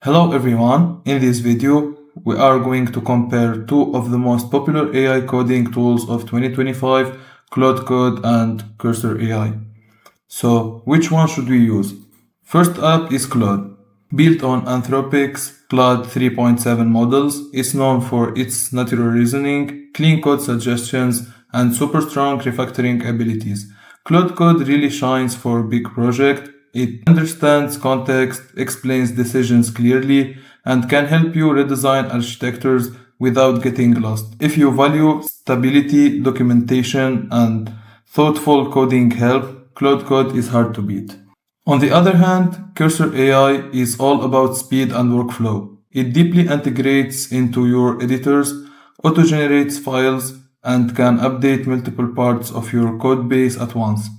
Hello everyone, in this video we are going to compare two of the most popular AI coding tools of 2025, Claude Code and Cursor AI. So which one should we use? First up is Claude. Built on Anthropic's Claude 3.7 models, it's known for its natural reasoning, clean code suggestions, and super strong refactoring abilities. Claude Code really shines for big projects. It understands context, explains decisions clearly, and can help you redesign architectures without getting lost. If you value stability, documentation, and thoughtful coding help, Claude Code is hard to beat. On the other hand, Cursor AI is all about speed and workflow. It deeply integrates into your editors, auto-generates files, and can update multiple parts of your code base at once.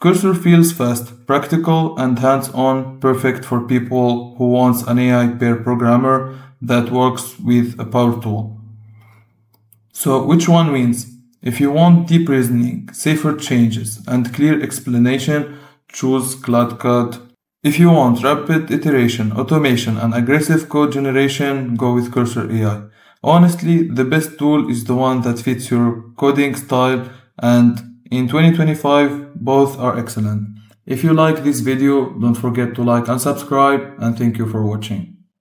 Cursor feels fast, practical, and hands-on, perfect for people who wants an AI pair programmer that works with a power tool. So which one wins? If you want deep reasoning, safer changes, and clear explanation, choose Claude Code. If you want rapid iteration, automation, and aggressive code generation, go with Cursor AI. Honestly, the best tool is the one that fits your coding style, and in 2025, both are excellent. If you like this video, don't forget to like and subscribe, and thank you for watching.